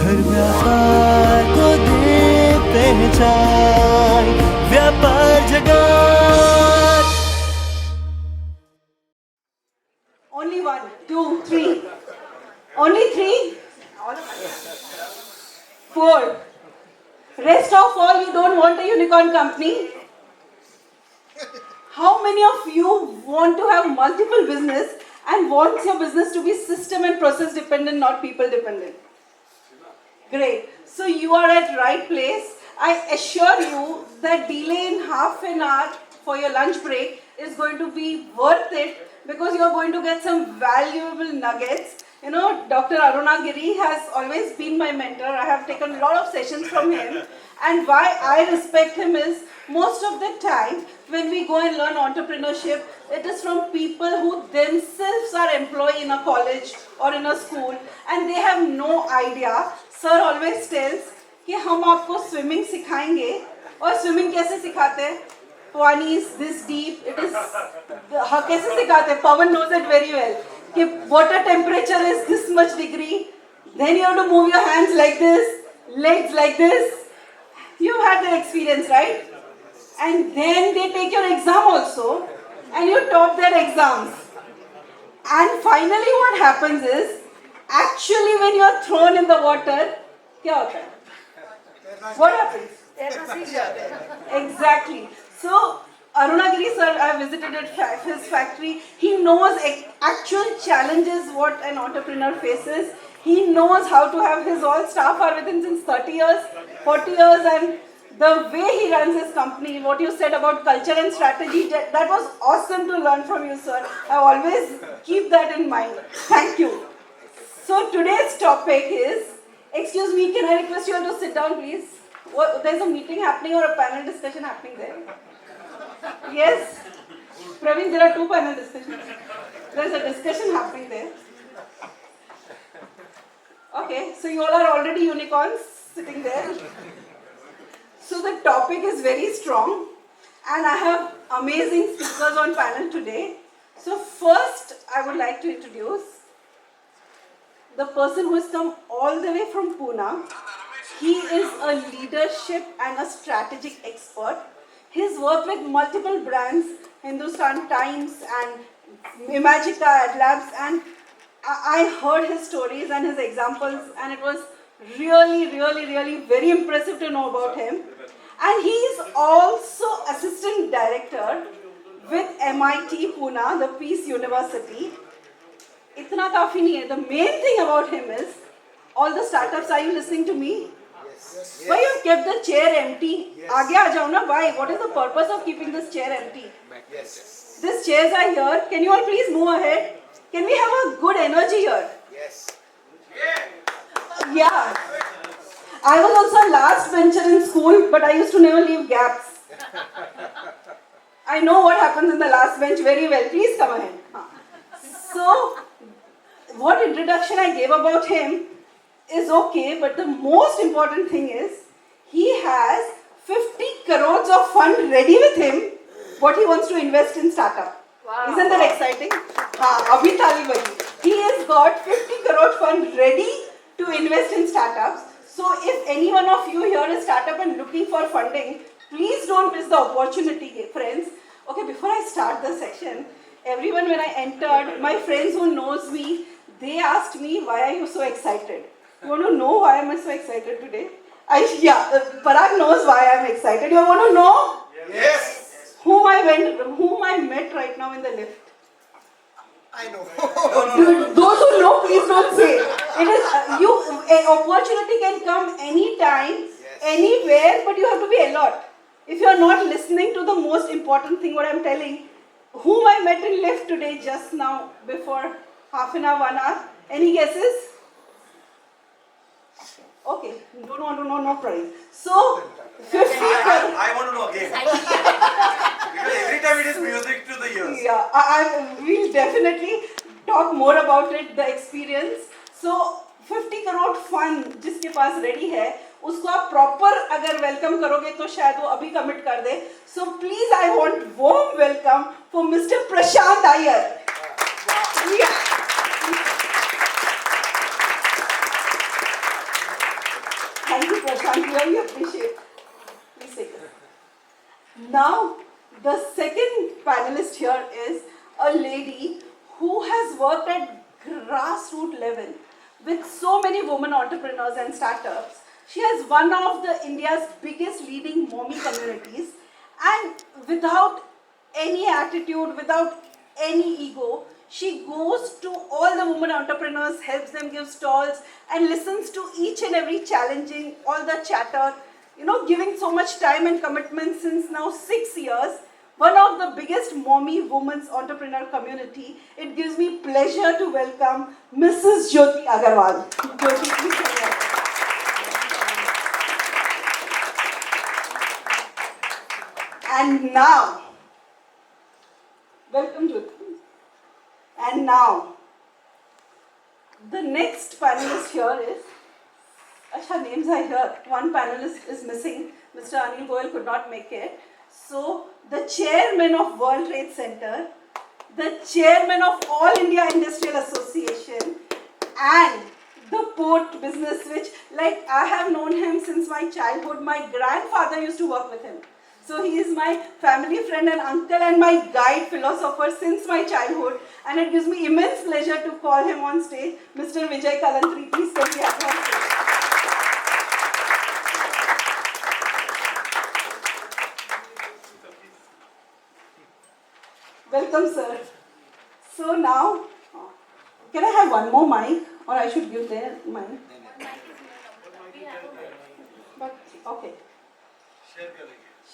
हर व्यापार को दे पहचान, व्यापार जगत। Only 1, 2, 3. Only 3? 4. Rest of all, you don't want a unicorn company? How many of you want to have multiple business and wants your business to be system and process dependent, not people dependent? Great. So you are at right place. I assure you that delay in half an hour for your lunch break is going to be worth it because you are going to get some valuable nuggets. You know, Dr. Arunagiri has always been my mentor. I have taken a lot of sessions from him. And why I respect him is most of the time when we go and learn entrepreneurship, it is from people who themselves are employed in a college or in a school and they have no idea. Sir always tells कि हम आपको swimming सिखाएंगे और swimming कैसे सिखाते हैं? Pawani is this deep. It is हाँ कैसे सिखाते हैं? Pawan knows it very well. कि water temperature is this much degree. Then you have to move your hands like this, legs like this. You had that experience, right? And then they take your exam also, and you top their exams. And finally, what happens is, actually, when you are thrown in the water, क्या होता है? What happens? Exactly. So, Arunagiri sir, I visited his factory. He knows actual challenges what an entrepreneur faces. He knows how to have his all staff are with him since 30 years, 40 years, and the way he runs his company, what you said about culture and strategy, that was awesome to learn from you, sir. I always keep that in mind. Thank you. So today's topic is, excuse me, can I request you all to sit down, please? There's a meeting happening or a panel discussion happening there. Yes? Pravin, there are 2 panel discussions. There's a discussion happening there. Okay, so you all are already unicorns sitting there. So the topic is very strong and I have amazing speakers on panel today. So first I would like to introduce the person who has come all the way from Pune. He is a leadership and a strategic expert. He's worked with multiple brands, Hindustan Times and Imagica Ad Labs, and I heard his stories and his examples and it was really very impressive to know about him. And he is also assistant director with MIT Pune, the Peace University. Itna kafi nahi hai. The main thing about him is all the startups. Are you listening to me? Yes. Why you have kept the chair empty? Yes. Aage aa jao na. Why? What is the purpose of keeping this chair empty? Yes. These chairs are here. Can you all please move ahead? Can we have a good energy here? Yes. Yeah. I was also a last bencher in school, but I used to never leave gaps. I know what happens in the last bench very well. Please come ahead. So, what introduction I gave about him is okay, but the most important thing is he has 50 crores of fund ready with him, what he wants to invest in startup. Wow. Isn't that exciting? Abhi tali bagi. He has got 50 crore fund ready to invest in startups. So if any one of you here is startup and looking for funding, please don't miss the opportunity, friends. Okay, before I start the section, everyone when I entered, my friends who knows me, they asked me, why are you so excited? You want to know why am I so excited today? Parag knows why I am excited. You want to know? Yes. Whom I met right now in the lift. I know. Those who know, please don't say. It is an opportunity can come anytime, anywhere, but you have to be alert. If you are not listening to the most important thing, what I am telling, whom I met in lift today just now, before half an hour, 1 hour. Any guesses? Okay, don't want to know, no problem. So, 50 I want to know again. Because every time it is music to the ears. Yeah, I will definitely talk more about it, the experience. So, 50 crore fund जिसके पास ready है, उसको आप proper अगर welcome करोगे तो शायद वो अभी commit कर दे. So, please, I want warm welcome for Mr. Prashant Iyer. Yeah. Prashant, really appreciate. Please take it. Now, the second panelist here is a lady who has worked at grassroots level with so many women entrepreneurs and startups. She has one of the India's biggest leading mommy communities, and without any attitude, without any ego, she goes to all the women entrepreneurs, helps them give stalls, and listens to each and every challenging, all the chatter, giving so much time and commitment since now 6 years. One of the biggest mommy women's entrepreneur community. It gives me pleasure to welcome Mrs. Jyoti Agarwal. Jyoti, please come here. And now, welcome Jyoti. And now, the next panelist here is, Acha, names are here. One panelist is missing. Mr. Anil Goyal could not make it. So, the chairman of World Trade Center, the chairman of All India Industrial Association, and the port business, which, like, I have known him since my childhood. My grandfather used to work with him. So he is my family friend and uncle and my guide philosopher since my childhood. And it gives me immense pleasure to call him on stage. Mr. Vijay Kalantri, please come here on stage. Welcome, sir. So now, can I have one more mic, or I should give their mic? But okay.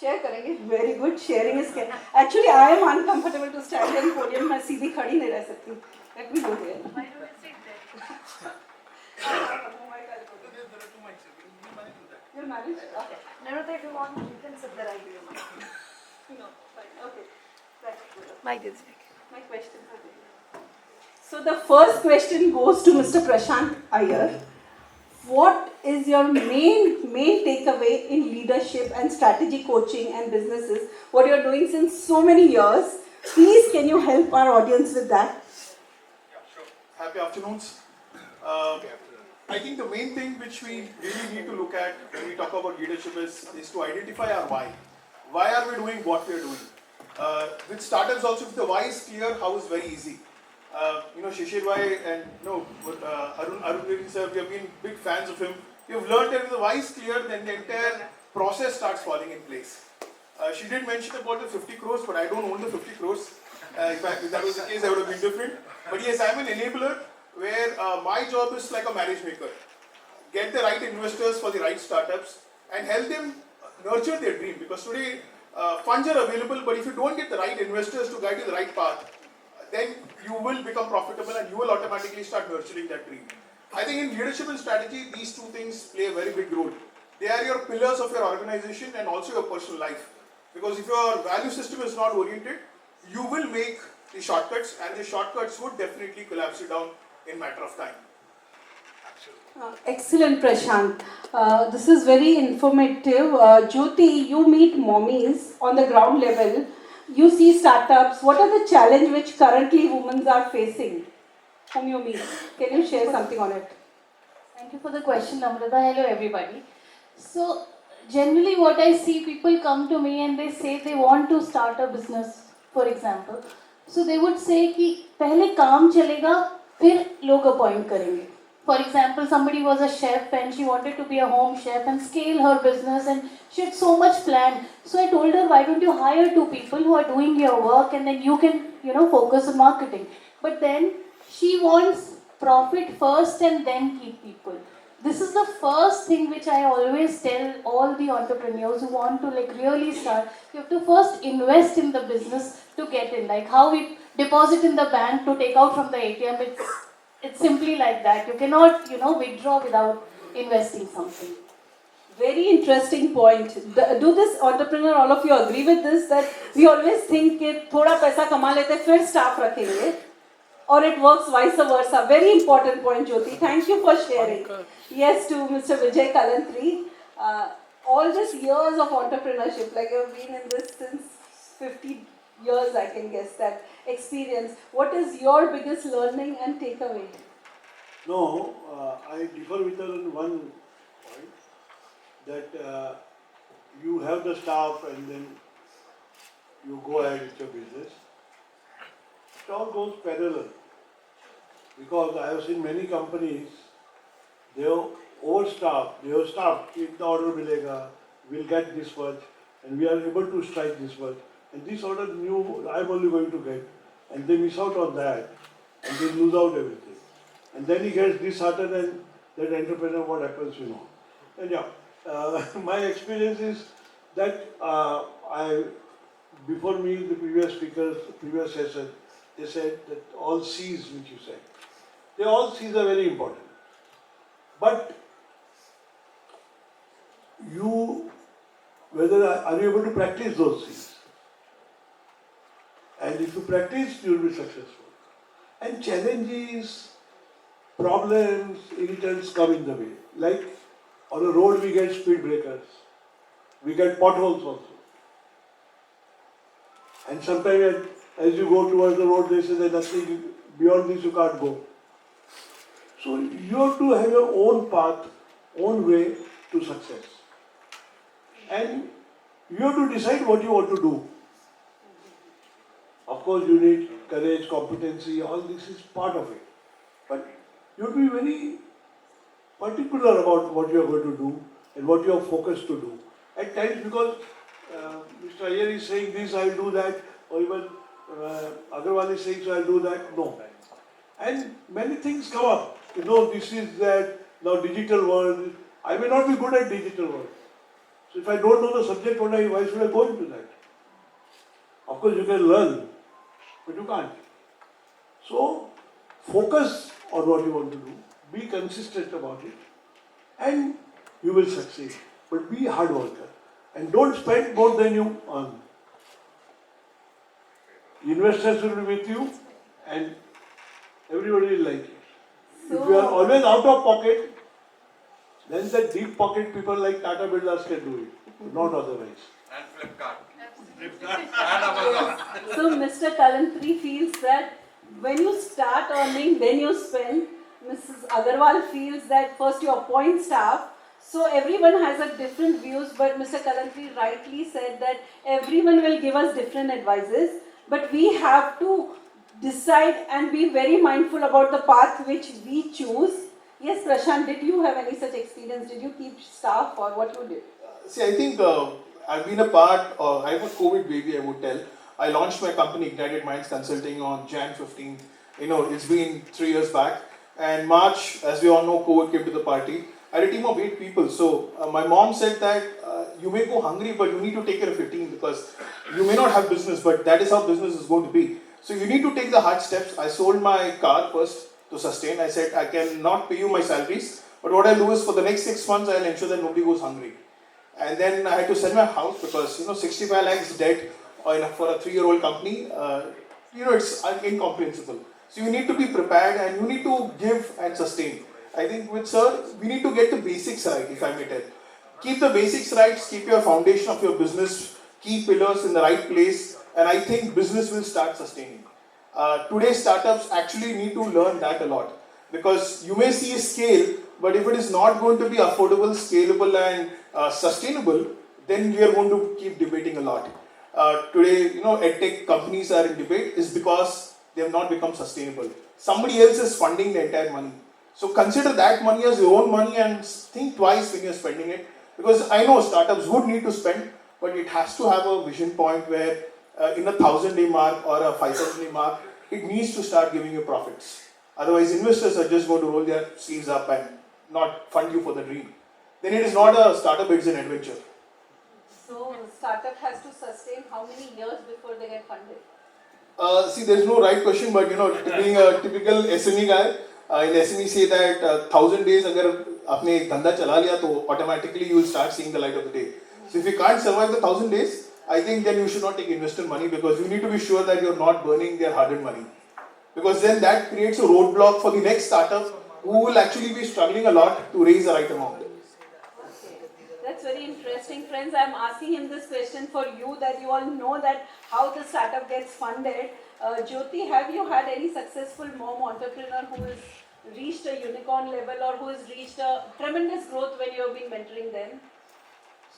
Share करेंगे. Very good. Sharing is care. Actually, I am uncomfortable to stand on podium. मैं सीधी खड़ी नहीं रह सकती. Let me go there. Why don't you sit there? You'll manage. Okay. Narita, if you want, you can sit there. I'll give you mine. No, fine. Okay. Mike is big. My questions are there. So the first question goes to Mr. Prashant Iyer. What is your main takeaway in leadership and strategy coaching and businesses? What you are doing since so many years. Please, can you help our audience with that? Yeah, sure. Happy afternoons. I think the main thing which we really need to look at when we talk about leadership is to identify our why. Why are we doing what we are doing? With startups also, if the why is clear, how is very easy. Shishir Bhai and Arun Reddy sir, we have been big fans of him. We have learned that if the why is clear, then the entire process starts falling in place. She did mention about the 50 crores, but I don't own the 50 crores. If that was the case, I would have been different. But yes, I'm an enabler where my job is like a marriage maker. Get the right investors for the right startups and help them nurture their dream. Because today, funds are available, but if you don't get the right investors to guide you the right path, then you will become profitable and you will automatically start nurturing that dream. I think in leadership and strategy, these two things play a very big role. They are your pillars of your organization and also your personal life. Because if your value system is not oriented, you will make the shortcuts, and the shortcuts would definitely collapse you down in a matter of time. Excellent, Prashant. This is very informative. Jyoti, you meet mommies on the ground level. You see startups. What are the challenges which currently women are facing, whom you meet? Can you share something on it? Thank you for the question, Namrata. Hello, everybody. So, generally what I see, people come to me and they say they want to start a business, for example. So, they would say कि पहले काम चलेगा, फिर लोग appoint करेंगे. For example, somebody was a chef and she wanted to be a home chef and scale her business, and she had so much planned. So I told her, why don't you hire 2 people who are doing your work and then you can, focus on marketing. But then she wants profit first and then keep people. This is the first thing which I always tell all the entrepreneurs who want to really start. You have to first invest in the business to get in. Like how we deposit in the bank to take out from the ATM, it's simply like that. You cannot, withdraw without investing something. Very interesting point. Do this entrepreneur, all of you agree with this, that we always think that thoda paisa kama lete fir staff rakhenge, or it works vice versa. Very important point, Jyoti. Thank you for sharing. Yes, to Mr. Vijay Kalantri. All these years of entrepreneurship, like you've been in this since 50 years, I can guess that experience. What is your biggest learning and takeaway? No, I differ with her on one point. that you have the staff and then you go ahead with your business. It all goes parallel. Because I have seen many companies, they are overstaffed, they are staffed, if the order milega, we'll get this much, and we are able to strike this much. And this order new, I'm only going to get. And they miss out on that, and they lose out everything. And then he gets disheartened, and that entrepreneur, what happens, you know. And yeah, my experience is that before me, the previous speakers, previous session, they said that all C's which you said, they all C's are very important. But you, whether are you able to practice those C's? And if you practice, you will be successful. And challenges, problems, irritants come in the way. Like on a road we get speed breakers, we get potholes also. And sometimes as you go towards the road, they say that nothing beyond this you can't go. So you have to have your own path, own way to success. And you have to decide what you want to do. Of course, you need courage, competency, all this is part of it. But you have to be very particular about what you are going to do and what you are focused to do. At times, because Mr. Iyer is saying this, I will do that, or even Agarwal is saying, so I will do that. No. And many things come up. You know, this is that, now digital world. I may not be good at digital world. So if I don't know the subject, why should I go into that? Of course, you can learn, but you can't. So, focus on what you want to do. Be consistent about it. And you will succeed. But be a hard worker. And don't spend more than you earn. Investors will be with you and everybody will like you. If you are always out of pocket, then the deep pocket people like Tata Builders can do it, not otherwise. And Flipkart. And Amazon. So Mr. Kalantri feels that when you start earning, then you spend. Mrs. Agarwal feels that first you appoint staff. So everyone has a different views, but Mr. Kalantri rightly said that everyone will give us different advices, but we have to decide and be very mindful about the path which we choose. Yes, Prashant, did you have any such experience? Did you keep staff or what you did? See, I think I've been a part, I'm a COVID baby, I would tell. I launched my company, Ignited Minds Consulting, on Jan 15th. You know, it's been 3 years back. And March, as we all know, COVID came to the party. I had a team of 8 people. So my mom said that you may go hungry, but you need to take care of your team because you may not have business, but that is how business is going to be. So you need to take the hard steps. I sold my car first to sustain. I said, I cannot pay you my salaries, but what I'll do is for the next 6 months, I'll ensure that nobody goes hungry. And then I had to sell my house because, 65 lakhs debt for a 3-year-old company, it's incomprehensible. So you need to be prepared and you need to give and sustain. I think with sir, we need to get the basics right, if I may tell. Keep the basics right, keep your foundation of your business, key pillars in the right place, and I think business will start sustaining. Today's startups actually need to learn that a lot. Because you may see a scale, but if it is not going to be affordable, scalable and sustainable, then we are going to keep debating a lot. Today, edtech companies are in debate is because they have not become sustainable. Somebody else is funding the entire money. So consider that money as your own money and think twice when you're spending it. Because I know startups would need to spend, but it has to have a vision point where in a 1,000-day mark or a 5,000-day mark, it needs to start giving you profits. Otherwise, investors are just going to roll their sleeves up and not fund you for the dream. Then it is not a startup, it's an adventure. So startup has to sustain how many years before they get funded? See, there is no right question, but being a typical SME guy, in SME say that 1,000 days agar apne dhanda chala liya, to automatically you will start seeing the light of the day. So if you can't survive the 1,000 days, I think then you should not take investor money because you need to be sure that you're not burning their hard-earned money. Because then that creates a roadblock for the next startup who will actually be struggling a lot to raise the right amount. Okay, that's very interesting. Friends, I'm asking him this question for you that you all know that how the startup gets funded. Jyoti, have you had any successful mom entrepreneur who has reached a unicorn level or who has reached a tremendous growth when you have been mentoring them?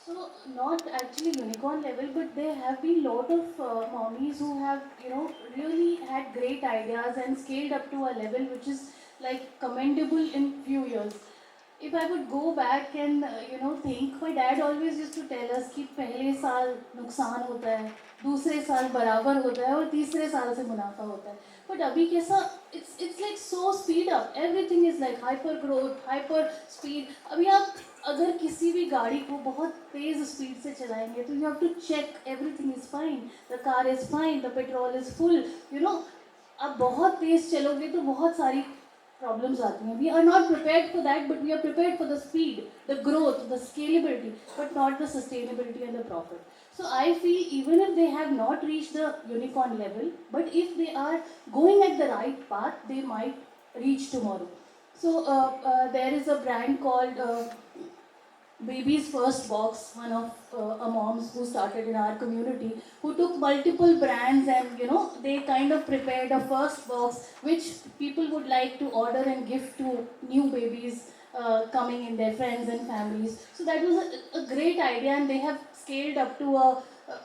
So not actually unicorn level, but there have been lot of mommies who have, really had great ideas and scaled up to a level which is like commendable in few years. If I would go back and think, my dad always used to tell us कि पहले साल नुकसान होता है, दूसरे साल बराबर होता है और तीसरे साल से मुनाफा होता है. But अभी कैसा it's like so speed up. Everything is like hyper growth, hyper speed. अभी आप अगर किसी भी गाड़ी को बहुत तेज स्पीड से चलाएंगे तो you have to check everything is fine, the car is fine, the petrol is full. आप बहुत तेज चलोगे तो बहुत सारी problems आती हैं. We are not prepared for that, but we are prepared for the speed, the growth, the scalability, but not the sustainability and the profit. So I feel even if they have not reached the unicorn level, but if they are going at the right path, they might reach tomorrow. So there is a brand called Baby's First Box, one of a moms who started in our community, who took multiple brands and they kind of prepared a first box which people would like to order and gift to new babies coming in, their friends and families. So that was a great idea, and they have scaled up to a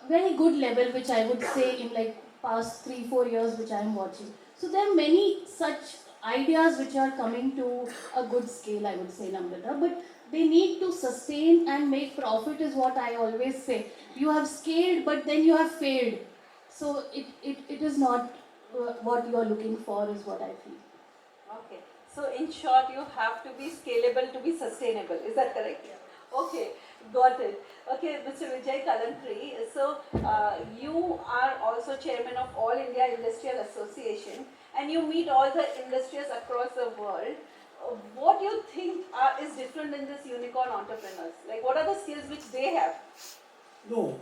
very good level, which I would say in like past 3-4 years which I am watching. So there are many such ideas which are coming to a good scale, I would say, Namrata, but they need to sustain and make profit is what I always say. You have scaled, but then you have failed. So it is not what you are looking for is what I feel. Okay. So in short, you have to be scalable to be sustainable. Is that correct? Yeah. Okay. Got it. Okay, Mr. Vijay Kalantri. So you are also chairman of All India Industrial Association, and you meet all the industries across the world. What do you think is different in this unicorn entrepreneurs? Like, what are the skills which they have? No,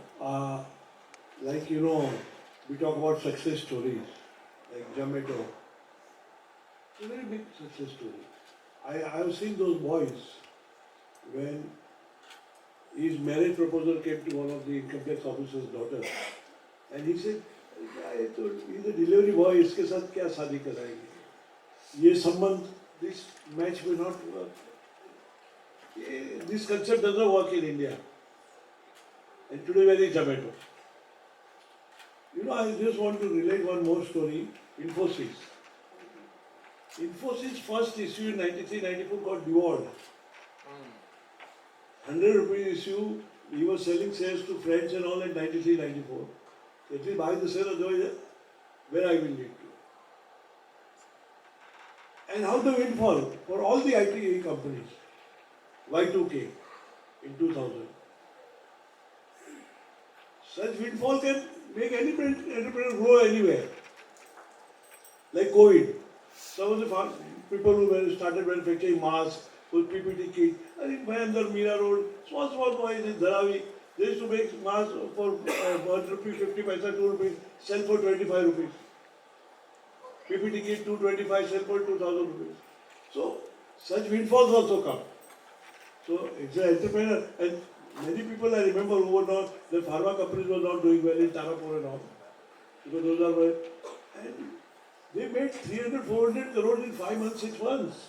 like we talk about success stories, like Zomato. It's a very big success story. I have seen those boys when his marriage proposal came to one of the income tax officer's daughter, and he said, "He's a delivery boy. इसके साथ क्या शादी कराएंगे? ये संबंध, this match will not work. This concept does not work in India." And today where is Zomato? I just want to relate one more story. Infosys. Infosys first issue in 93-94 got devoured. 100 rupees issue, he was selling shares to friends and all in 93-94. At least buy the share, otherwise where I will lead to. And how the windfall for all the IT companies, Y2K in 2000. Such windfall can make any entrepreneur grow anywhere. Like COVID. Some of the people who started manufacturing masks with PPT kit, I think Mahendra Meera Road, small boys in Dharavi, they used to make masks for 1 rupee, 50 paisa, 2 rupees, sell for 25 rupees. PPT kit 225, sell for 2000 rupees. So, such windfalls also come. So, it's an entrepreneur, and many people I remember who were not, the pharma companies were not doing well in Tarapur and all. Because those are very, and they made 300-400 crores in 5 months, 6 months.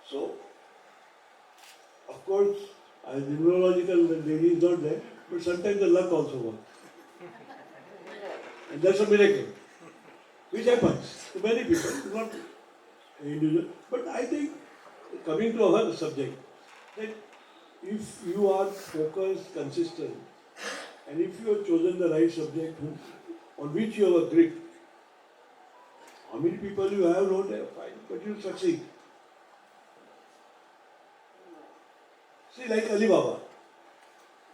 So, of course, as immunological, the lady is not there, but sometimes the luck also works. And that's a miracle, which happens to many people, not individual. But I think, coming to our subject, that if you are focused, consistent, and if you have chosen the right subject on which you have a grip, how many people you have, don't have, fine, but you will succeed. See, like Alibaba,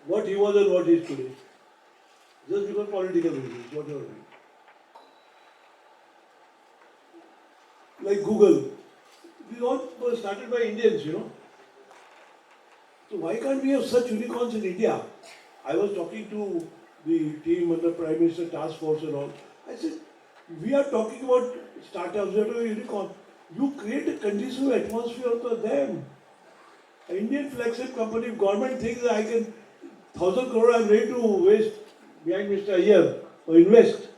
what he was and what he is today, just because political reasons, whatever. Like Google, these all were started by Indians, So why can't we have such unicorns in India? I was talking to the team under Prime Minister Task Force and all. I said, we are talking about startups, we are talking unicorn. You create a conducive atmosphere for them. An Indian flagship company, if government thinks that I can, 1,000 crore I am ready to waste behind Mr. Iyer or invest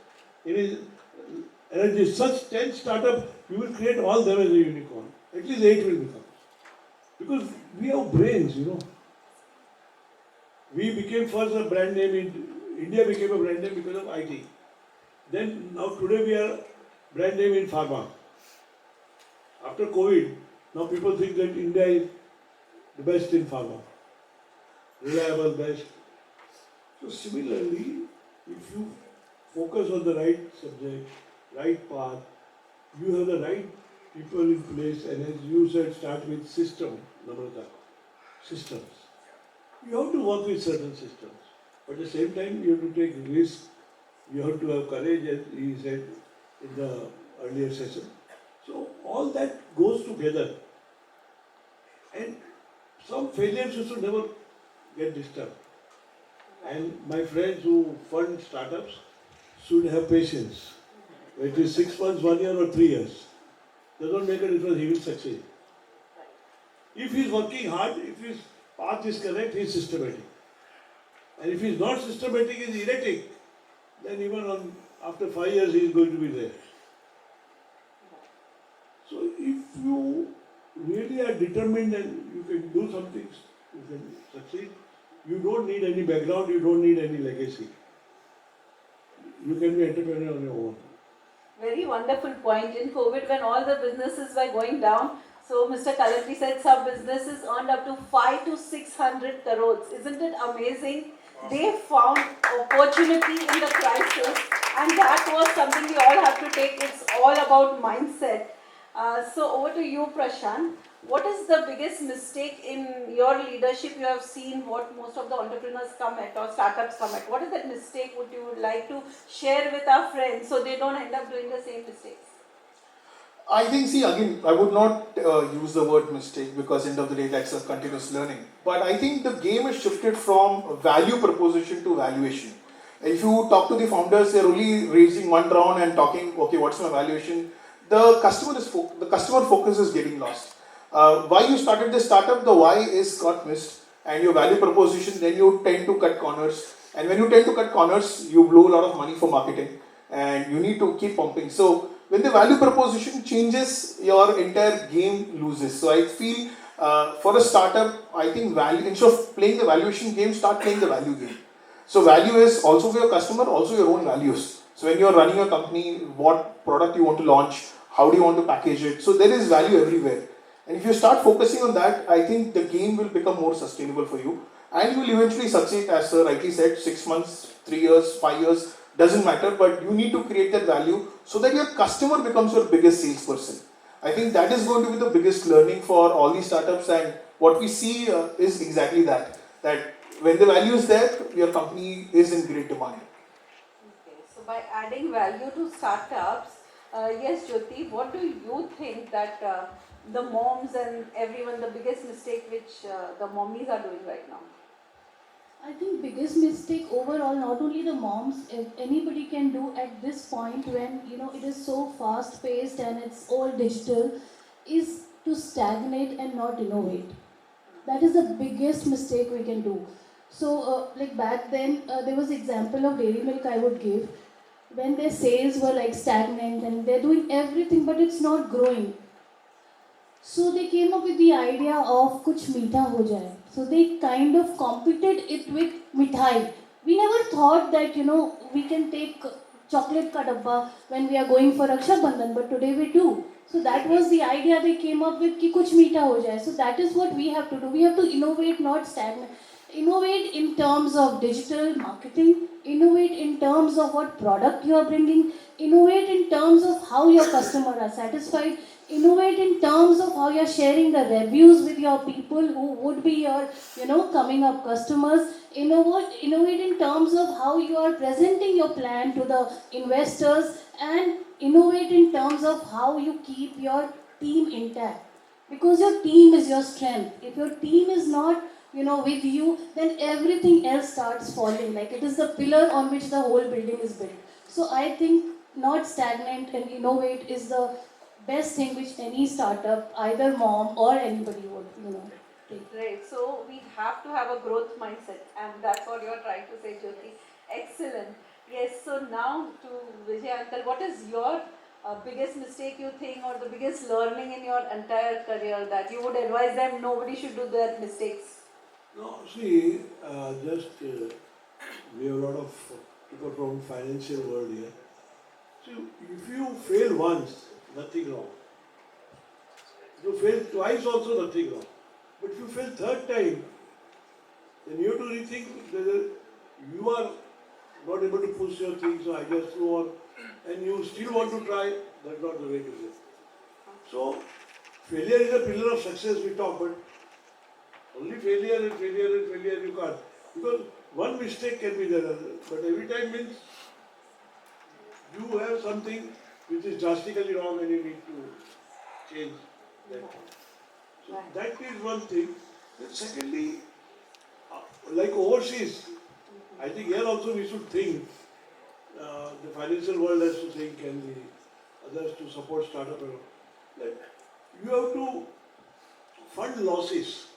in his energy. Such 10 startups, you will create all them as a unicorn. At least 8 will become. Because we have brains, you know. We became first a brand name India became a brand name because of IT. Then now today we are brand name in pharma. After COVID, now people think that India is the best in pharma. Reliable, best. So similarly, if you focus on the right subject, right path, you have the right people in place, and as you said, start with system, Namrata. Systems. You have to work with certain systems. But at the same time, you have to take risk. You have to have courage, as he said in the earlier session. So all that goes together. And some failures should never get disturbed. And my friends who fund startups should have patience. Whether it is 6 months, 1 year or 3 years. Does not make a difference, he will succeed. If he is working hard, if his path is correct, he is systematic. And if he is not systematic, he is erratic, then even after 5 years he is going to be there. So if you really are determined and you can do something, you can succeed, you don't need any background, you don't need any legacy. You can be entrepreneur on your own. Very wonderful point. In COVID, when all the businesses were going down, so Mr. Kalati said some businesses earned up to 5 to 600 crores. Isn't it amazing? They found opportunity in the crisis, and that was something we all have to take. It's all about mindset. So over to you, Prashant. What is the biggest mistake in your leadership you have seen what most of the entrepreneurs come at or startups come at? What is that mistake would you like to share with our friends so they don't end up doing the same mistakes? I think, see, again, I would not use the word mistake because end of the day that's a continuous learning. But I think the game has shifted from value proposition to valuation. If you talk to the founders, they're only raising one round and talking, okay, what's my valuation? The customer focus is getting lost. Why you started this startup, the why is got missed, and your value proposition, then you tend to cut corners. And when you tend to cut corners, you blow a lot of money for marketing, and you need to keep pumping. So when the value proposition changes, your entire game loses. So I feel for a startup, I think value, instead of playing the valuation game, start playing the value game. So value is also for your customer, also your own values. So when you are running a company, what product you want to launch, how do you want to package it? So there is value everywhere. And if you start focusing on that, I think the game will become more sustainable for you. And you will eventually succeed, as Sir rightly said, 6 months, 3 years, 5 years, doesn't matter. But you need to create that value so that your customer becomes your biggest salesperson. I think that is going to be the biggest learning for all these startups. And what we see is exactly that. That when the value is there, your company is in great demand. Okay, so by adding value to startups, yes, Jyoti, what do you think that the moms and everyone, the biggest mistake which the mommies are doing right now? I think biggest mistake overall, not only the moms, if anybody can do at this point when it is so fast paced and it's all digital, is to stagnate and not innovate. That is the biggest mistake we can do. So like back then, there was example of dairy milk I would give, when their sales were like stagnant and they're doing everything but it's not growing. So they came up with the idea of kuch meetha ho jaye. So they kind of competed it with mithai. We never thought that we can take chocolate ka dabba when we are going for Raksha Bandhan, but today we do. So that was the idea they came up with ki kuch meetha ho jaye. So that is what we have to do. We have to innovate, not stagnate. Innovate in terms of digital marketing, innovate in terms of what product you are bringing, innovate in terms of how your customers are satisfied, innovate in terms of how you are sharing the reviews with your people who would be your coming up customers, innovate in terms of how you are presenting your plan to the investors, and innovate in terms of how you keep your team intact, because your team is your strength. If your team is not with you, then everything else starts falling. Like it is the pillar on which the whole building is built. So I think not stagnate and innovate is the best thing which any startup, either mom or anybody would, take. Great. So we have to have a growth mindset, and that's what you're trying to say, Jyoti. Excellent. Yes. So now to Vijay Uncle, what is your biggest mistake you think, or the biggest learning in your entire career that you would advise them nobody should do that mistakes? No, see, we have a lot of people from financial world here. So if you fail once, nothing wrong. If you fail twice, also nothing wrong. But if you fail third time, then you have to rethink whether you are not able to push your things, so I just go on, and you still want to try, that's not the way to do it. So, failure is a pillar of success, we talk, but only failure and failure and failure you can't. Because one mistake can be there, but every time means you have something which is drastically wrong and you need to change that. So that is one thing. Then secondly, like overseas, I think here also we should think, the financial world has to think and the others to support startup and all, that you have to fund losses.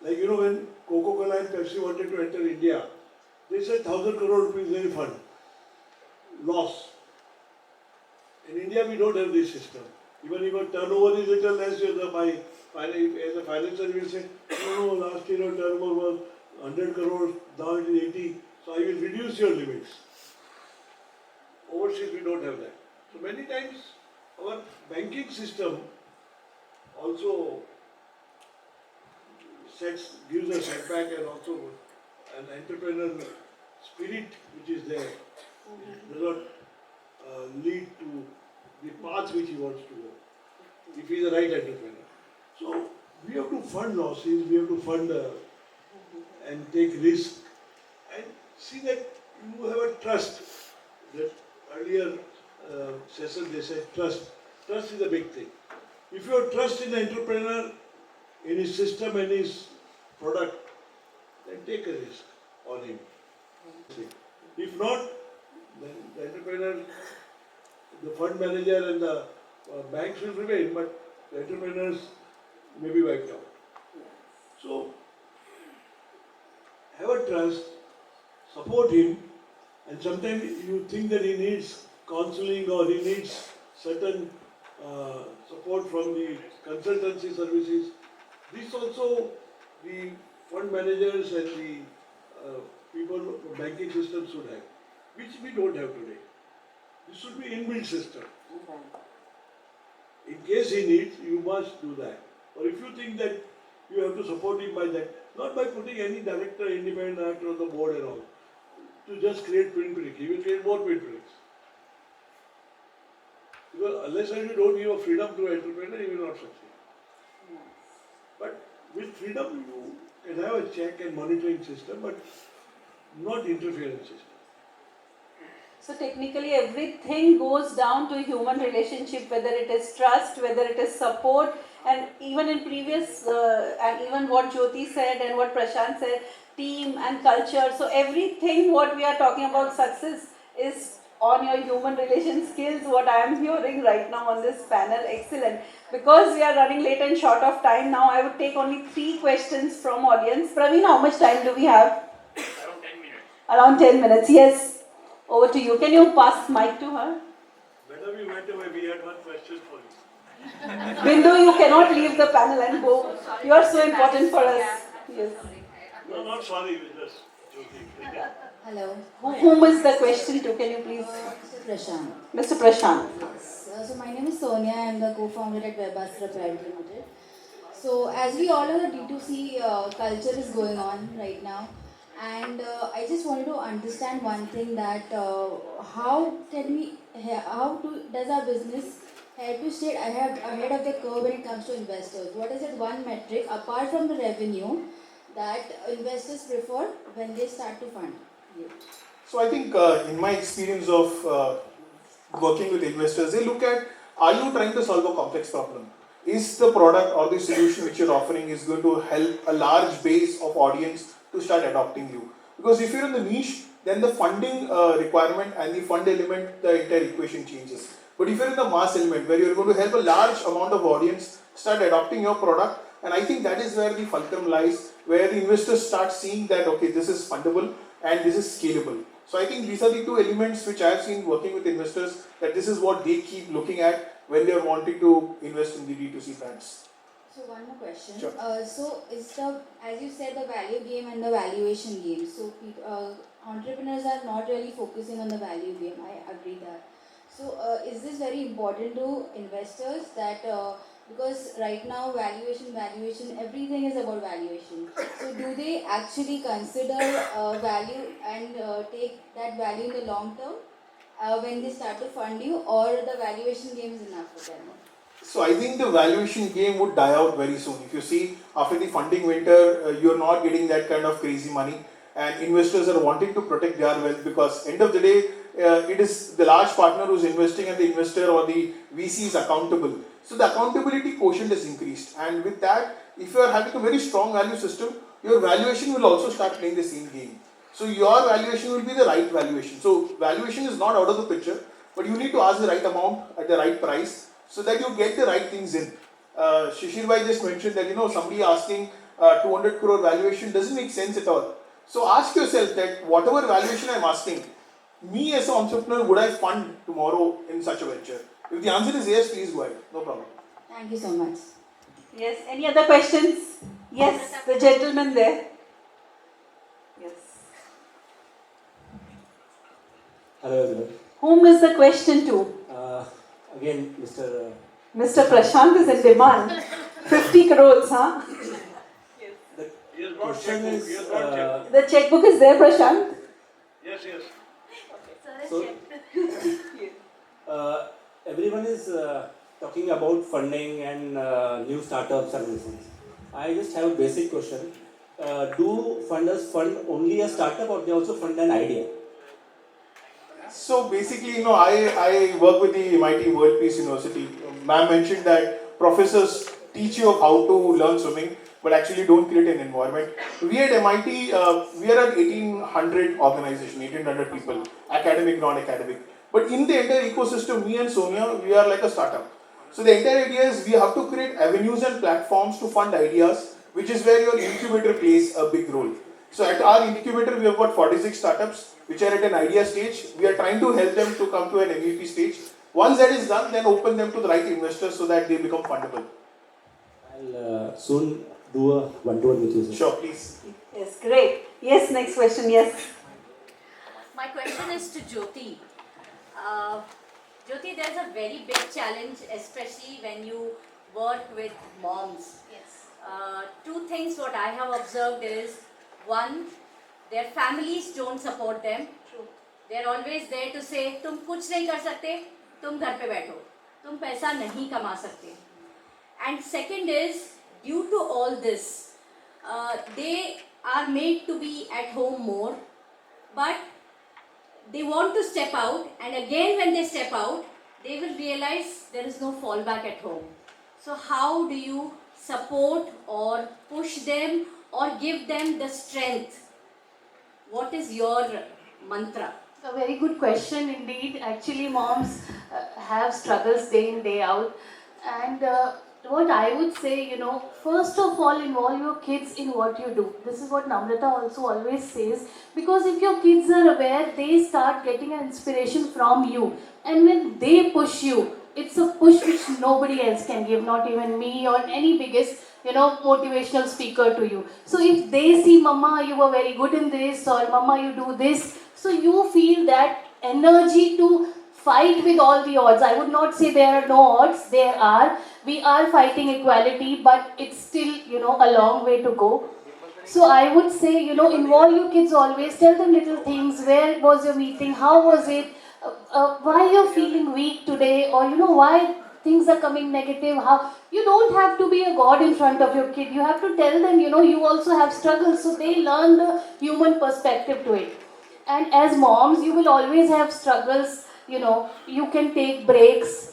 Like when Coca-Cola and Pepsi wanted to enter India, they said 1,000 crore rupees they will fund. Loss. In India we don't have this system. Even if your turnover is little less, as a financier you will say, no, last year your turnover was 100 crores, now it is 80, so I will reduce your limits. Overseas we don't have that. So many times our banking system also gives a setback, and also an entrepreneurial spirit which is there does not lead to the path which he wants to go, if he is the right entrepreneur. So we have to fund losses, we have to fund and take risk, and see that you have a trust. That earlier session they said trust. Trust is a big thing. If you have trust in the entrepreneur, in his system and his product, then take a risk on him. If not, then the entrepreneur, the fund manager and the banks will remain, but the entrepreneurs may be wiped out. So, have a trust, support him, and sometimes you think that he needs counseling or he needs certain support from the consultancy services. This also the fund managers and the people from banking system should have, which we don't have today. This should be inbuilt system. In case he needs, you must do that. Or if you think that you have to support him by that, not by putting any director, independent director on the board and all, to just create pinprick. He will create more pinpricks. Because unless you don't give a freedom to an entrepreneur, he will not succeed. But with freedom, you can have a check and monitoring system, but not interference system. So technically everything goes down to human relationship, whether it is trust, whether it is support, and even in previous, and even what Jyoti said and what Prashant said, team and culture. So everything what we are talking about success is on your human relation skills, what I am hearing right now on this panel. Excellent. Because we are running late and short of time now, I would take only 3 questions from audience. Pravin, how much time do we have? Around 10 minutes. Around 10 minutes, yes. Over to you. Can you pass mic to her? Better we went away, we had one question for you. Bindu, you cannot leave the panel and go. You are so important for us. Yes. No, not sorry, we just joking. Hello. Whom is the question to? Can you please? Mr. Prashant. Mr. Prashant. Yes. So my name is Sonia. I am the co-founder at Webastra Private Limited. So as we all know, the D2C culture is going on right now. And I just wanted to understand one thing, that how does our business have to stay ahead of the curve when it comes to investors? What is that one metric apart from the revenue that investors prefer when they start to fund you? So I think in my experience of working with investors, they look at, are you trying to solve a complex problem? Is the product or the solution which you're offering is going to help a large base of audience to start adopting you? Because if you're in the niche, then the funding requirement and the fund element, the entire equation changes. But if you're in the mass element, where you're going to help a large amount of audience start adopting your product, and I think that is where the fulcrum lies, where the investors start seeing that, okay, this is fundable and this is scalable. So I think these are the two elements which I have seen working with investors, that this is what they keep looking at when they are wanting to invest in the D2C brands. So one more question. Sure. So is the, as you said, the value game and the valuation game. So entrepreneurs are not really focusing on the value game. I agree that. So is this very important to investors that because right now valuation, everything is about valuation. So do they actually consider value and take that value in the long term when they start to fund you, or the valuation game is enough for them? So I think the valuation game would die out very soon. If you see after the funding winter, you're not getting that kind of crazy money, and investors are wanting to protect their wealth, because end of the day, it is the large partner who's investing and the investor or the VC is accountable. So the accountability quotient is increased, and with that, if you are having a very strong value system, your valuation will also start playing the same game. So your valuation will be the right valuation. So valuation is not out of the picture, but you need to ask the right amount at the right price, so that you get the right things in. Shishir bhai just mentioned that somebody asking 200 crore valuation doesn't make sense at all. So ask yourself that whatever valuation I'm asking, me as an entrepreneur, would I fund tomorrow in such a venture? If the answer is yes, please go ahead. No problem. Thank you so much. Yes, any other questions? Yes, the gentleman there. Yes. Hello everyone. Whom is the question to? Again, Mr. Mr. Prashant is in demand. 50 crores, huh? The question is, The checkbook is there, Prashant? so everyone is talking about funding and new startups and things. I just have a basic question. Do funders fund only a startup, or they also fund an idea? So basically, I work with the MIT World Peace University. Ma'am mentioned that professors teach you how to learn swimming, but actually don't create an environment. We at MIT, we are at 1800 organization, 1800 people, academic, non-academic. But in the entire ecosystem, me and Sonia, we are like a startup. So the entire idea is we have to create avenues and platforms to fund ideas, which is where your incubator plays a big role. So at our incubator, we have got 46 startups, which are at an idea stage. We are trying to help them to come to an MVP stage. Once that is done, then open them to the right investors so that they become fundable. I'll soon do a one-to-one with you, sir. Sure, please. Yes, great. Yes, next question, yes. My question is to Jyoti. Jyoti, there's a very big challenge, especially when you work with moms. Yes. Two things what I have observed is, one, their families don't support them. True. They're always there to say, तुम कुछ नहीं कर सकते, तुम घर पे बैठो, तुम पैसा नहीं कमा सकते. And second is, due to all this, they are made to be at home more, but they want to step out, and again when they step out, they will realize there is no fallback at home. So how do you support or push them or give them the strength? What is your mantra? A very good question indeed. Actually, moms have struggles day in, day out. And what I would say, first of all, involve your kids in what you do. This is what Namrata also always says. Because if your kids are aware, they start getting an inspiration from you. And when they push you, it's a push which nobody else can give, not even me or any biggest, motivational speaker to you. So if they see, Mama, you were very good in this, or Mama, you do this, so you feel that energy to fight with all the odds. I would not say there are no odds, there are. We are fighting equality, but it's still, a long way to go. So I would say, involve your kids always, tell them little things, where was your meeting, how was it, why you're feeling weak today, or why things are coming negative, how. You don't have to be a god in front of your kid, you have to tell them, you also have struggles, so they learn the human perspective to it. And as moms, you will always have struggles, you can take breaks,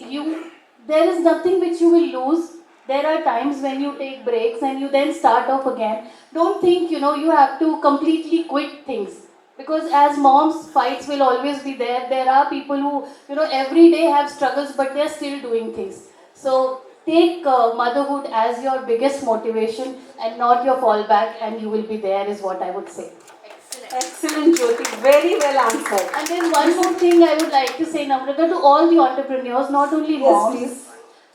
there is nothing which you will lose. There are times when you take breaks and you then start off again. Don't think, you have to completely quit things. Because as moms, fights will always be there. There are people who, every day have struggles, but they're still doing things. So take motherhood as your biggest motivation and not your fallback, and you will be there, is what I would say. Excellent. Excellent, Jyoti. Very well answered. And then one more thing I would like to say, Namrata, to all the entrepreneurs, not only Yes, moms, please.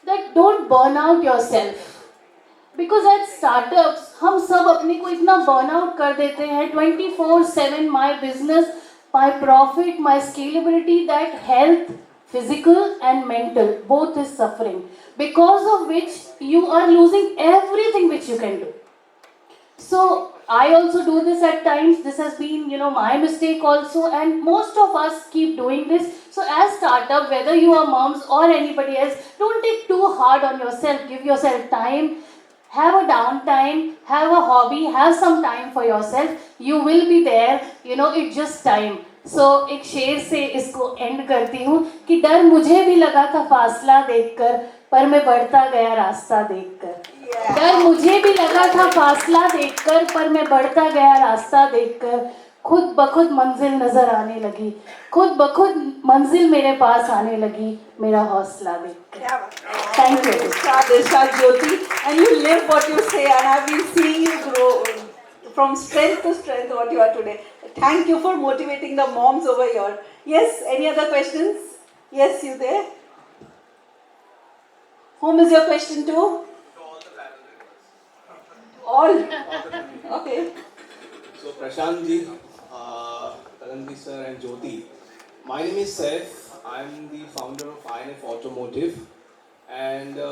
that don't burn out yourself. Because at startups हम सब अपने को इतना burn out कर देते हैं 24/7 my business my profit my scalability that health physical and mental both is suffering because of which you are losing everything which you can do so I also do this at times. This has been, my mistake also, and most of us keep doing this. So as startup, whether you are moms or anybody else, don't take too hard on yourself. Give yourself time. Have a downtime. Have a hobby. Have some time for yourself. You will be there. It's just time. So एक शेर से इसको and करती हूँ कि डर मुझे भी लगा था फासला देखकर पर मैं बढ़ता गया रास्ता देखकर डर मुझे भी लगा था फासला देखकर पर मैं बढ़ता गया रास्ता देखकर खुद ब खुद मंजिल नजर आने लगी खुद ब खुद मंजिल मेरे पास आने लगी मेरा हौसला देखकर thank you Disha, Jyoti, and you live what you say, and I've been seeing you grow from strength to strength what you are today. Thank you for motivating the moms over here. Yes, any other questions? Yes, you there? Whom is your question to? All? Okay. So Prashant ji, Taranji sir and Jyoti, my name is Saif. I'm the founder of INF Automotive, and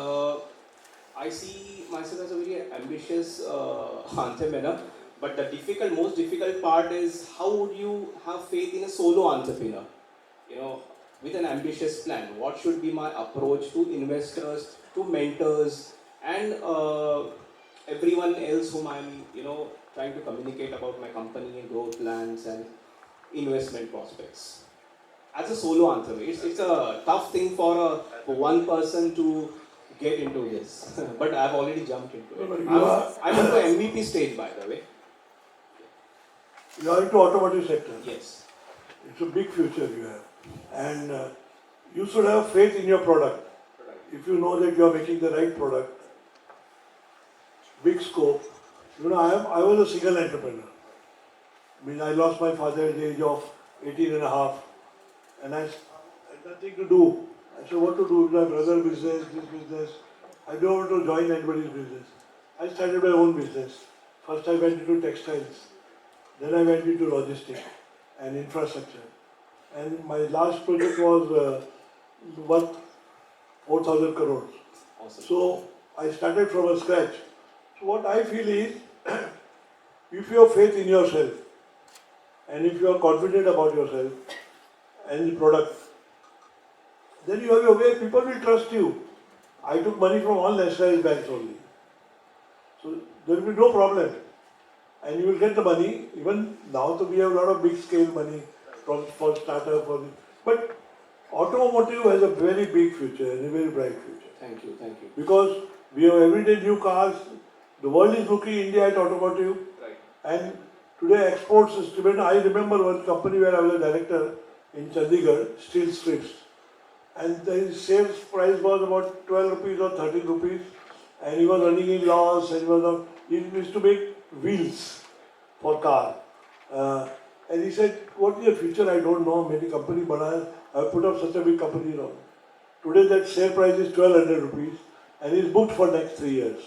I see myself as a very ambitious entrepreneur. But the most difficult part is how would you have faith in a solo entrepreneur? With an ambitious plan, what should be my approach to investors, to mentors, and everyone else whom I'm, trying to communicate about my company and growth plans and investment prospects. As a solo entrepreneur, it's a tough thing for one person to get into this. But I've already jumped into it. I'm into MVP stage, by the way. You are into automotive sector. Yes. It's a big future you have. And you should have faith in your product. If you know that you are making the right product, big scope. I was a single entrepreneur. I lost my father at the age of 18 and a half. And I had nothing to do. I said, what to do with my brother's business, this business. I don't want to join anybody's business. I started my own business. First I went into textiles. Then I went into logistics and infrastructure. And my last project was worth 4,000 crores. Awesome. So I started from a scratch. So what I feel is, if you have faith in yourself, and if you are confident about yourself and the product, then you have your way, people will trust you. I took money from all nationalized banks only. So there will be no problem. And you will get the money, even now we have a lot of big scale money for startup. But automotive has a very big future and a very bright future. Thank you. Because we have everyday new cars, the world is looking India at automotive. Right. And today exports is tremendous. I remember one company where I was a director in Chandigarh, Steel Strips. And the sales price was about 12 rupees or 13 rupees. And he was running in loss and he used to make wheels for car. And he said, what is the future? I don't know. Many company bana I have put up such a big company now. Today that share price is 1200 rupees and is booked for next 3 years.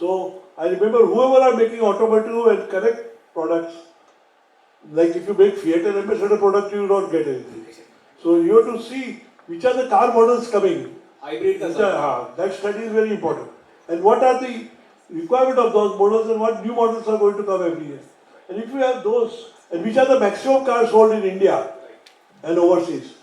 So I remember whoever are making automotive and correct products, like if you make Fiat and ambassador product, you will not get anything. So you have to see which are the car models coming. Hybrid that study is very important. And what are the requirement of those models and what new models are going to come every year. And if you have those, and which are the maximum cars sold in India and overseas.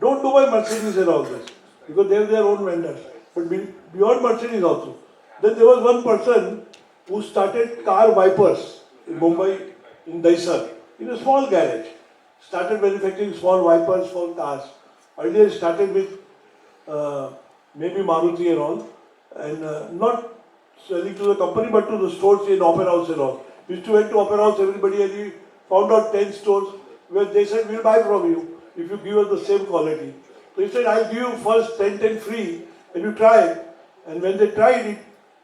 Don't do by Mercedes and all this, because they have their own vendors. But beyond Mercedes also. Then there was one person who started car wipers in Mumbai, in Daisar, in a small garage. Started manufacturing small wipers for cars. Earlier started with maybe Maruti and all, and not selling to the company but to the stores in Opera House and all. We used to went to Opera House, everybody, and we found out 10 stores where they said, we'll buy from you if you give us the same quality. So he said, I'll give you first 10 free and you try it. And when they tried it,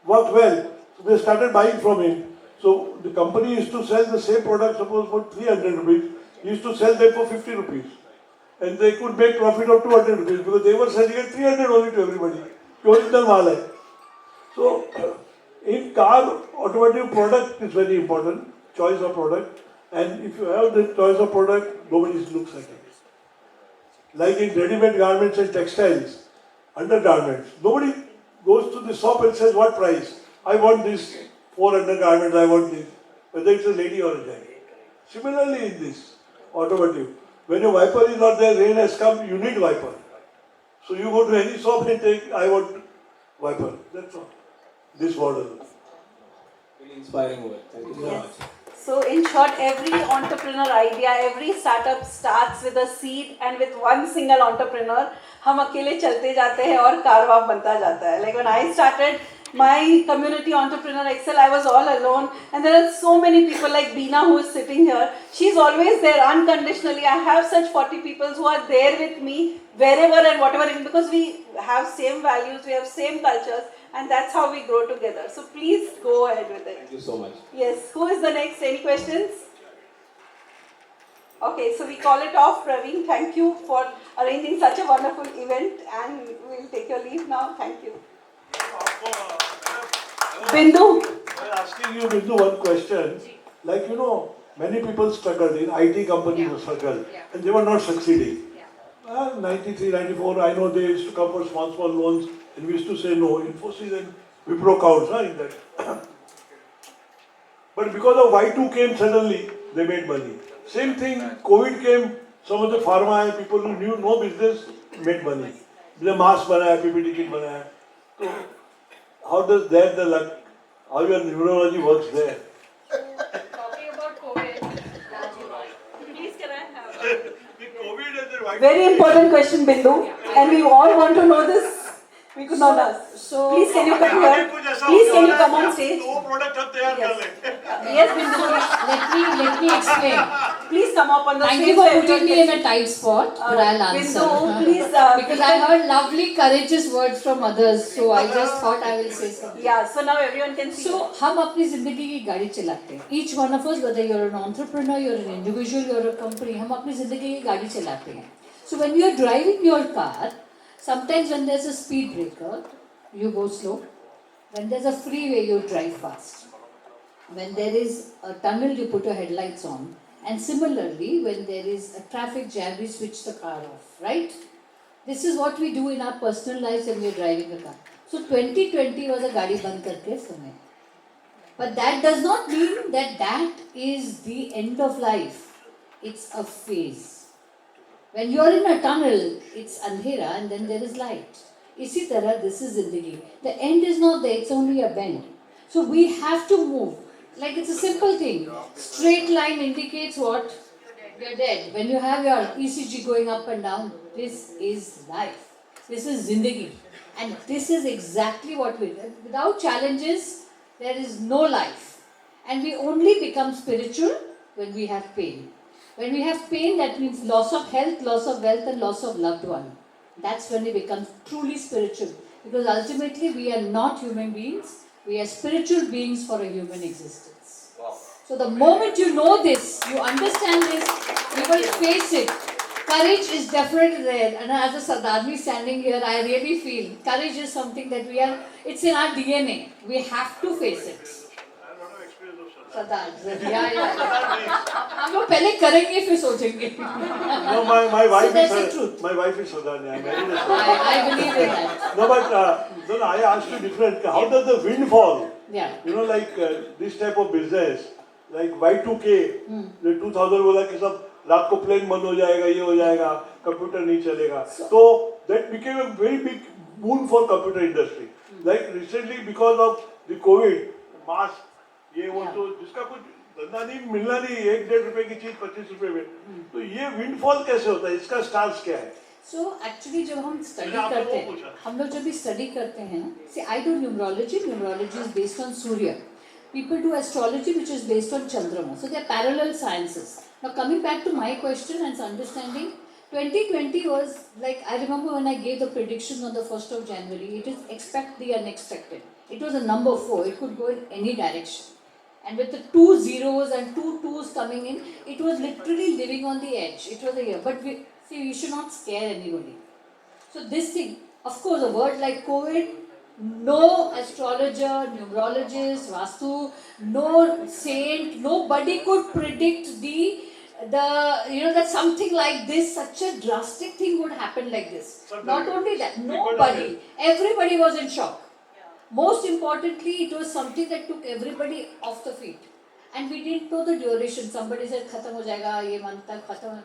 worked well. So they started buying from him. So the company used to sell the same product, suppose for 300 rupees, used to sell them for 50 rupees. And they could make profit of 200 rupees because they were selling at 300 only to everybody. The original maal hai. So in car, automotive product is very important, choice of product. And if you have the choice of product, nobody looks at it. Like in ready-made garments and textiles, undergarments, nobody goes to the shop and says, what price? I want this 4 undergarments, I want this, whether it's a lady or a gent. Similarly in this, automotive, when your wiper is not there, rain has come, you need wiper. So you go to any shop and take, I want wiper, that's all. This model. Really inspiring word. Thank you so Yes. much. So in short, every entrepreneur idea, every startup starts with a seed and with one single entrepreneur. हम अकेले चलते जाते हैं और कारवां बनता जाता है. Like when I started my community entrepreneur Excel, I was all alone, and there are so many people like Beena who is sitting here. She's always there unconditionally. I have such 40 people who are there with me wherever and whatever, because we have same values, we have same cultures, and that's how we grow together. So please go ahead with it. Thank you so much. Yes, who is the next? Any questions? Okay, so we call it off. Pravin, thank you for arranging such a wonderful event, and we'll take your leave now. Thank you. Bindu. I was asking you, Bindu, one question. Like, you know, many people struggled in IT companies struggled, and they were not succeeding. 93, 94, I know they used to come for small loans, and we used to say no. Infosys and Wipro counts in that. But because of Y2 came suddenly, they made money. Same thing, COVID came, some of the pharma people who knew no business made money. The mask banaya, PPT kit banaya. So, how does that the luck, how your neurology works there? Talking about COVID, Please can I have? The COVID and the Very important question, Bindu, and we all want to know this. We could not ask. So Please can you come here? Please can you come on stage? product हम तैयार कर लें. Yes, Bindu. Let me explain. Please come up on the Thank stage. you for so everyone putting me can in a tight spot, but I'll answer. Bindu, please. Because I heard lovely, courageous words from others, so I just thought I will say something. Yeah, so now everyone can see. So, हम अपनी जिंदगी की गाड़ी चलाते हैं. Each one of us, whether you're an entrepreneur, you're an individual, you're a company, हम अपनी जिंदगी की गाड़ी चलाते हैं. So when you're driving your car, sometimes when there's a speed breaker, you go slow. When there's a freeway, you drive fast. When there is a tunnel, you put your headlights on. And similarly, when there is a traffic jam, we switch the car off, right? This is what we do in our personal lives when we're driving a car. So 2020 was a gaadi band karke समय. But that does not mean that that is the end of life. It's a phase. When you're in a tunnel, it's andhera and then there is light. Isi tarah, this is zindagi. The end is not there, it's only a bend. So we have to move. Like it's a simple thing. Straight line indicates what? You're dead. When you have your ECG going up and down, this is life. This is zindagi. And this is exactly what we do. Without challenges, there is no life. And we only become spiritual when we have pain. When we have pain, that means loss of health, loss of wealth, and loss of loved one. That's when we become truly spiritual. Because ultimately, we are not human beings. We are spiritual beings for a human existence. Wow. So the moment you know this, you understand this, you will face it. Courage is definitely there. And as a Sardarmi standing here, I really feel courage is something that it's in our DNA. We have to face it. सरदार हम लोग पहले करेंगे फिर सोचेंगे. No, my wife So that's the is truth. my wife is Sardani. I married a Sardani. I believe in that. No, but no, I asked you different. How does the wind fall? Yeah. You know, like this type of business, like Y2K, the 2000 बोला कि सब रात को plane बंद हो जाएगा, ये हो जाएगा, computer नहीं चलेगा. So that became a very big boon for computer industry. Like recently because of the COVID, mask, ये वो तो जिसका कुछ धंधा नहीं मिलना नहीं, 1-1.5 रुपए की चीज 25 रुपए में, तो ये विंडफॉल कैसे होता है, इसका स्टार्स क्या है? So actually जब हम स्टडी करते हैं, हम लोग जब भी स्टडी करते हैं ना, see I do numerology. Numerology is based on Surya. People do astrology, which is based on Chandrama. So they are parallel sciences. Now coming back to my question and understanding, 2020 was like, I remember when I gave the predictions on the 1st of January, it is expect the unexpected. It was a number 4. It could go in any direction. And with the 2 zeros and 2 twos coming in, it was literally living on the edge. It was a year. But we should not scare anybody. So this thing, of course, a word like COVID, no astrologer, numerologist, Vastu, no saint, nobody could predict that something like this, such a drastic thing would happen like this. Not only that, nobody, everybody was in shock. Most importantly, it was something that took everybody off the feet. And we didn't know the duration. Somebody said, khatam ho jayega, ye month tak khatam.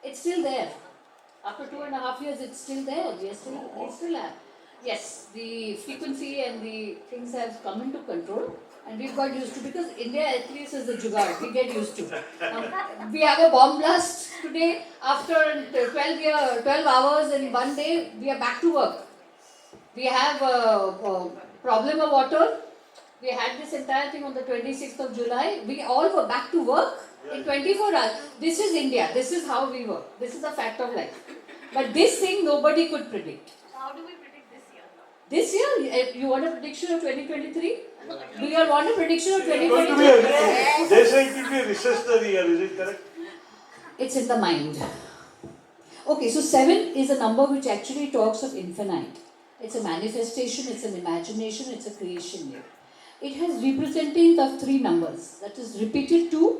It's still there. After 2.5 years, it's still there. We still have. Yes, the frequency and the things have come into control. And we've got used to, because India at least is the jugaad, we get used to. We have a bomb blast today, after 12 hours in one day, we are back to work. We have a problem of water. We had this entire thing on the 26th of July. We all were back to work in 24 hours. This is India. This is how we work. This is a fact of life. But this thing nobody could predict. How do we predict this year? This year, you want a prediction of 2023? Do you all want a prediction of It's going to be 2023? they say it will be a recessionary year, is it correct? It's in the mind. Okay, so 7 is a number which actually talks of infinite. It's a manifestation, it's an imagination, it's a creation year. It has representing of 3 numbers, that is repeated 2,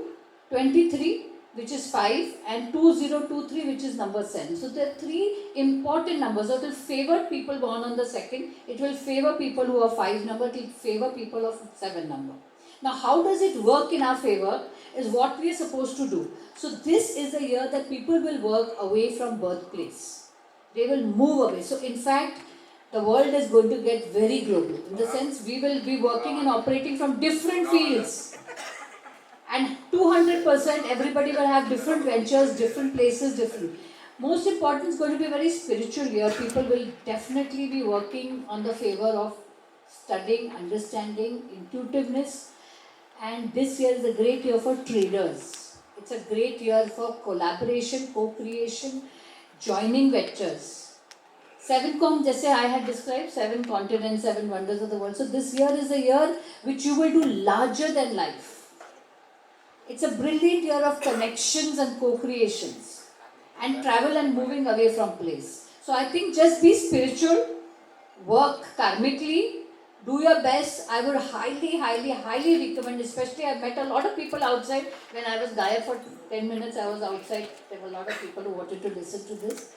23, which is 5, and 2023, which is number 7. So there are 3 important numbers. So it will favor people born on the 2nd, it will favor people who are 5 number, it will favor people of 7 number. Now how does it work in our favor is what we are supposed to do. So this is a year that people will work away from birthplace. They will move away. So in fact, the world is going to get very global. In the sense, we will be working and operating from different fields. And 200% everybody will have different ventures, different places, different. Most important is going to be a very spiritual year. People will definitely be working on the favor of studying, understanding, intuitiveness. And this year is a great year for traders. It's a great year for collaboration, co-creation, joining ventures. 7 just I had described, 7 continents, 7 wonders of the world. So this year is a year which you will do larger than life. It's a brilliant year of connections and co-creations and travel and moving away from place. So I think just be spiritual, work karmically, do your best. I would highly, highly, highly recommend, especially I met a lot of people outside. When I was there for 10 minutes, I was outside. There were a lot of people who wanted to listen to this.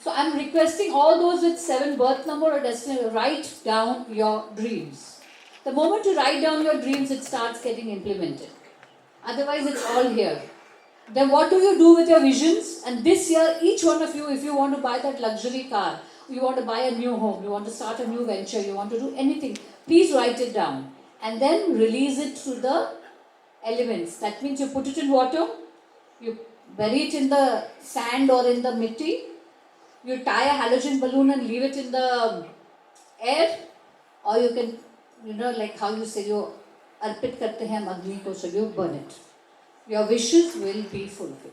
So I'm requesting all those with 7 birth number or destiny, write down your dreams. The moment you write down your dreams, it starts getting implemented. Otherwise, it's all here. Then what do you do with your visions? And this year, each one of you, if you want to buy that luxury car, you want to buy a new home, you want to start a new venture, you want to do anything, please write it down. And then release it to the elements. That means you put it in water, you bury it in the sand or in the mitti, you tie a halogen balloon and leave it in the air, or you can, like how you say, you arpit karte hain agni ko, so you burn it. Your wishes will be fulfilled.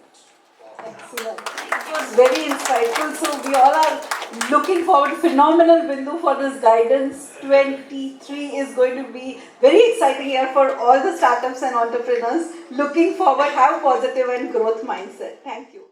Excellent. It was very insightful. So we all are looking forward. Phenomenal, Bindu, for this guidance. 23 is going to be very exciting year for all the startups and entrepreneurs. Looking forward. Have positive and growth mindset. Thank you.